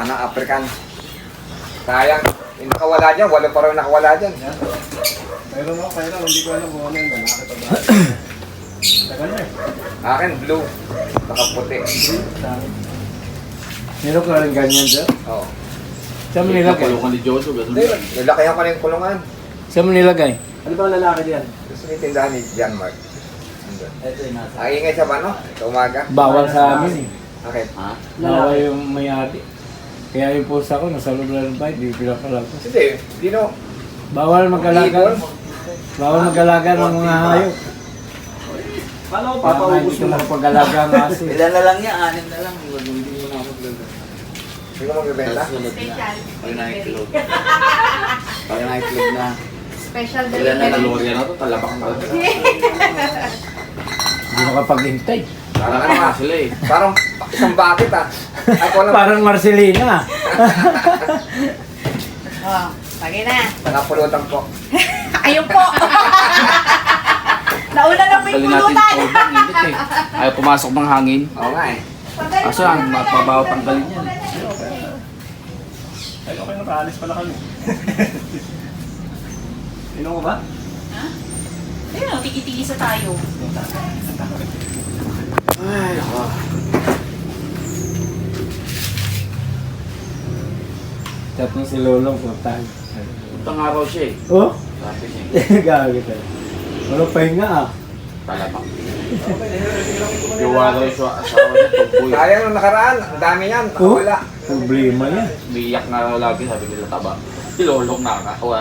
African. Sayang, yung nakawala dyan, wala pa rin nakawala dyan. Pero hindi ko alam kung ano yung lalaki pa ba. Tagal na eh. Akin, blue. Baka puti. Meron ka rin ganyan, sir? Oo. Saan mo nilagay? Kulungan ni Jojo. Hindi, nilakayan ko na yung kulungan. Saan mo nilagay? Ano ba ang lalaki diyan? Gusto niyo tindahan ni John Mark. Ito yung nasa. Ang ingay sa mano, sa umaga. Bawal sa amin eh. Bakit? Ha? Nawa yung may-ari. Kaya yung pusa ko, nasa loob lang ng bahay, di pinapalagpas. Hindi, dino. Bawal mag-alaga. Bawal mag-alaga ng mga hayop. Paano ko Para papaubos hindi ko mo? makapag-alaga ng aso. Ilan na lang niya? 6 na lang. Hindi mo na ako maglala. Hindi ko magbibenta. Sunod na. Pag naiklog. Pag naiklog na. Special Ilan na delivery. nalorya na to, talabak na. Hindi makapaghintay. Parang ano Ano nga, sila eh. parang isang bakit ah. Ay, ko lang. Parang Marcelina. Oh, pagay na. Nakapulutan po. Ayun po. Nauna na po yung Tali natin pulutan. cold ng init eh. Ayaw pumasok ng hangin. Oo nga eh. Kaso ang mapabaw tanggalin yan. Ay, okay, nakaalis pala kami. Inom ko ba? Ayun, tiki-tikisa tayo. Ay, ako. Chat mo si Lolong, puntahan. Itang araw siya eh. Oh? Sabi niya. Gagawin tayo. Wala pahinga ah. Talabak. Yung araw siya asawa niya, tugboy. Sayang nung nakaraan, ang dami yan, nakawala. Problema yan. Umiiyak nga raw lagi, sabi nila taba. Ilolong nakakawa.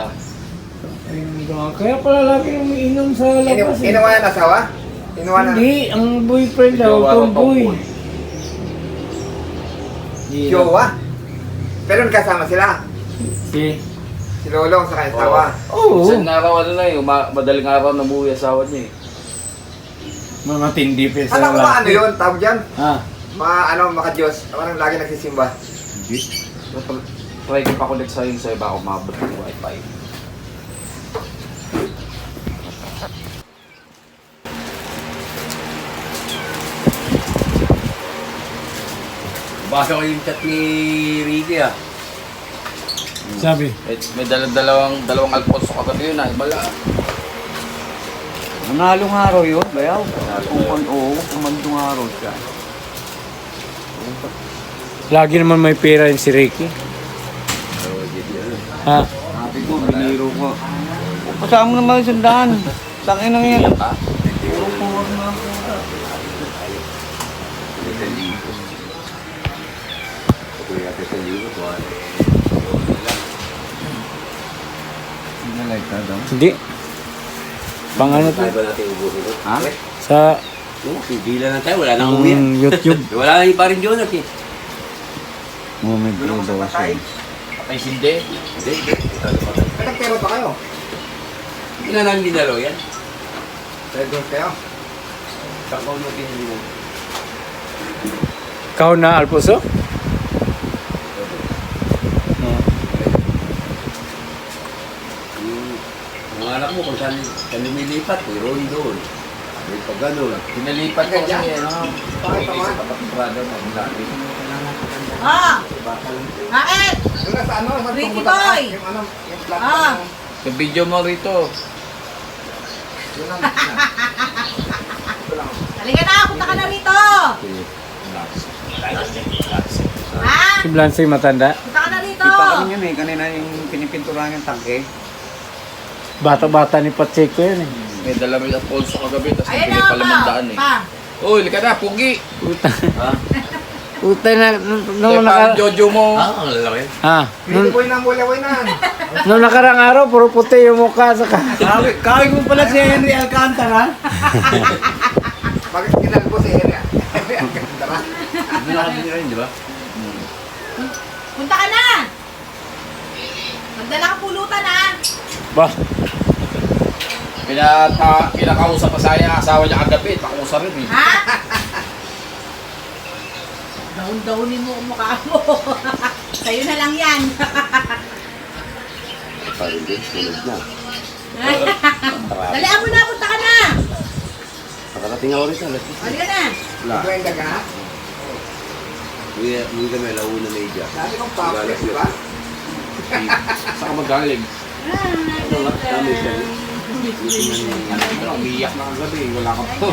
Kaya pala lagi umiinom sa labas eh. Inuwa na asawa? Inuwa na. Hindi, ang boyfriend daw, Jowa raw tomboy. Jowa. Pero nagkasama sila. Si Lolong sa kanyang asawa. Oo. Isang araw ano na eh, madaling araw na umuwi asawa niya eh. Matindi pa sa Alam ko ba ano yun? Tawag dyan? Ah. Maka-Diyos. Parang lagi nagsisimba. Hindi. Try ko pa connect sa yun sa iba ako mabot ng wifi. Basa ko yung chat ni Ricky ah. Sabi? May dalawang Alfonso kagabi yun ah. Bala. Manalong araw yun, bayaw. Kumandong araw siya. Lagi naman may pera yung si Ricky. Ha? Sabi ko, biniro ko. Kasama naman yung sandaan. Tangin na yan. Ah? Hindi. Pang ano to? Tayo ba natin ubusin ito? Ha? Sa Pibila na tayo, wala nang uwi. YouTube. Wala nang iba rin Jonat eh. Moment daw siya. Patay sindi. Hindi. Pero pa kayo? Hindi na namin dinalo yan. Pero kayo? Kakaw na pinili. Ikaw na, Alfonso? Mga anak mo kung saan lumilipat, mayroon doon. May pag ganun. Pinalipat ko kasi ano. Bakit pa man? Brother na lagi. Ah! Haet! Yung nasa ano? Nasa Ricky tungkol na- Boy! Yung ano? Yung flat Ah. ng- Yung video mo rito. Yun ang... Ito lang. Halika na, punta ka na rito! Ha? Si Blancy matanda. Punta ka na rito! Kita kami yun eh, kanina yung pinipinturahan yung tangke. Bata-bata ni Pacheco yan eh. May dala may Alfonso kagabi, tapos Ayan nabili na, pa lamandaan eh. pa! Uy, lika na, pugi! Puta. Ha? Puta na, nung Nung Jojo mo. Ah, ang lalaki. Hindi ko yung nambulaway na. nung nakarang araw, puro puti yung mukha sa Kawig mo pala si Henry Alcantara. Bakit kinalbo si Area? Ang ganda ba? Hindi na kami rin, di ba? Punta ka na! Magdala kang pulutan ha! Ba? Pinakausap pa saya asawa niya kagabi, pakusa rin eh. Ha? Daun-daunin mo ang mukha mo. Sa'yo na lang yan. Parang din, tulad na. Dalihan mo na, punta ka na! Nakarating ako rin sa alas. Halika na! Ito yung daga. Uwi kami, launa na iya. Dati kong pamplet, di ba? Saan ka magaling? Ah, Kami siya. Umiyak na kagabi, wala ka po.